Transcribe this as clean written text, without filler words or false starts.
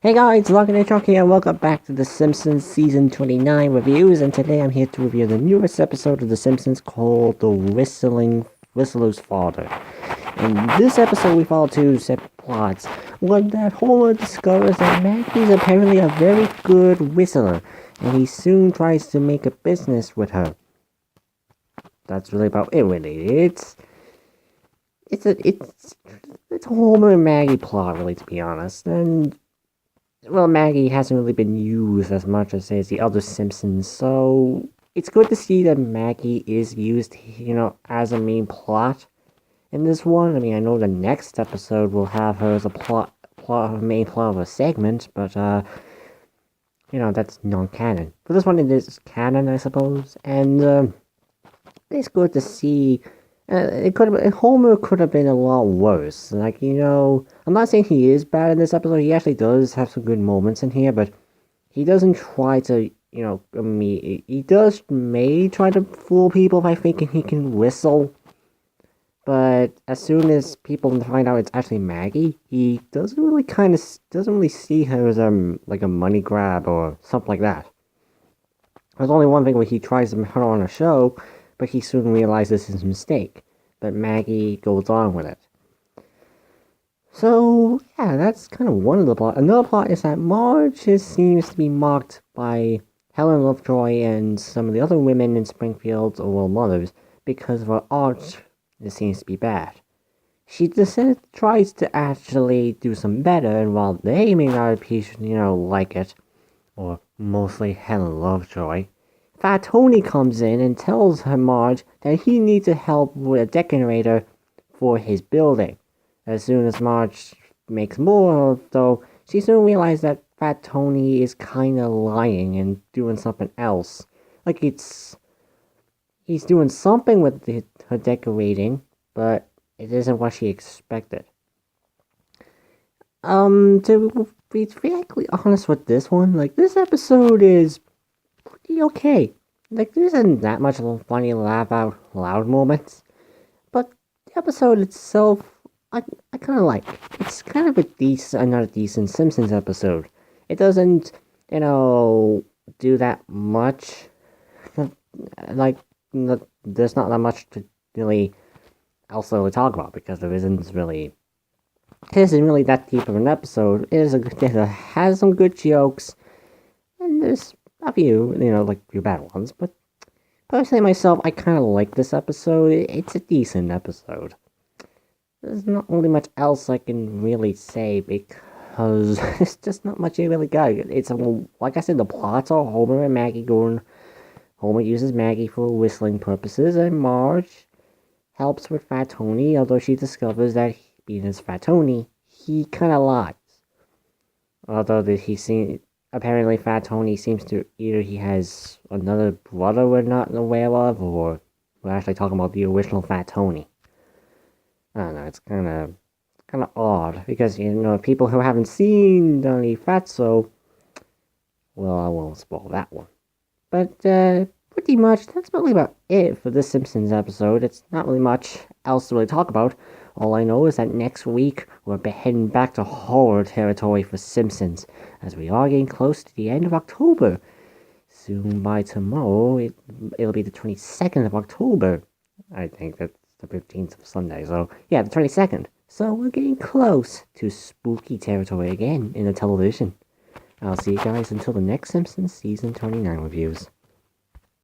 Hey guys, Lorcan the Hedgehog here, and welcome back to The Simpsons Season 29 reviews, and today I'm here to review the newest episode of The Simpsons called The Whistler's Father. In this episode, we follow two separate plots. One that Homer discovers that Maggie's apparently a very good whistler, and he soon tries to make a business with her. That's really about it, really. It's a Homer and Maggie plot, really, to be honest, and well, Maggie hasn't really been used as much as, say, the other Simpsons, so it's good to see that Maggie is used, as a main plot in this one. I mean, I know the next episode will have her as a main plot of a segment, but, that's non-canon. For this one, it is canon, I suppose, and, it's good to see. Homer could have been a lot worse. I'm not saying he is bad in this episode. He actually does have some good moments in here, but he doesn't try to, he may try to fool people by thinking he can whistle. But as soon as people find out it's actually Maggie, he doesn't really see her as like a money grab or something like that. There's only one thing where he tries to put her on a show, but he soon realizes his mistake. But Maggie goes on with it. So, yeah, that's kind of one of the plots. Another plot is that Marge seems to be mocked by Helen Lovejoy and some of the other women in Springfield, or well, mothers, because of her art. It seems to be bad. She tries to actually do some better, and while they may not appreciate, like it, or mostly Helen Lovejoy, Fat Tony comes in and tells her Marge that he needs help with a decorator for his building. As soon as Marge makes more, though, she soon realizes that Fat Tony is kinda lying and doing something else. He's doing something with her decorating, but it isn't what she expected. To be frankly honest with this one, this episode is pretty okay. There isn't that much funny laugh out loud moments, but the episode itself, I kind of like. It's kind of another decent Simpsons episode. It doesn't, do that much. There's not that much to really also talk about because it isn't really that deep of an episode. It has some good jokes, and there's a few, few bad ones, but personally myself, I kind of like this episode. It's a decent episode. There's not really much else I can really say because there's just not much you really got. Like I said, the plots are Homer and Maggie going. Homer uses Maggie for whistling purposes, and Marge helps with Fat Tony, although she discovers that being as Fat Tony, he kind of lies. Although apparently Fat Tony seems to either he has another brother we're not aware of, or we're actually talking about the original Fat Tony. I don't know, it's kind of odd, because, people who haven't seen Donnie Fatso, well, I won't spoil that one. But, pretty much, that's really about it for this Simpsons episode. It's not really much else to really talk about. All I know is that next week, we're heading back to horror territory for Simpsons, as we are getting close to the end of October. Soon by tomorrow, it'll be the 22nd of October. I think that's the 15th of Sunday, so yeah, the 22nd. So we're getting close to spooky territory again in the television. I'll see you guys until the next Simpsons Season 29 reviews.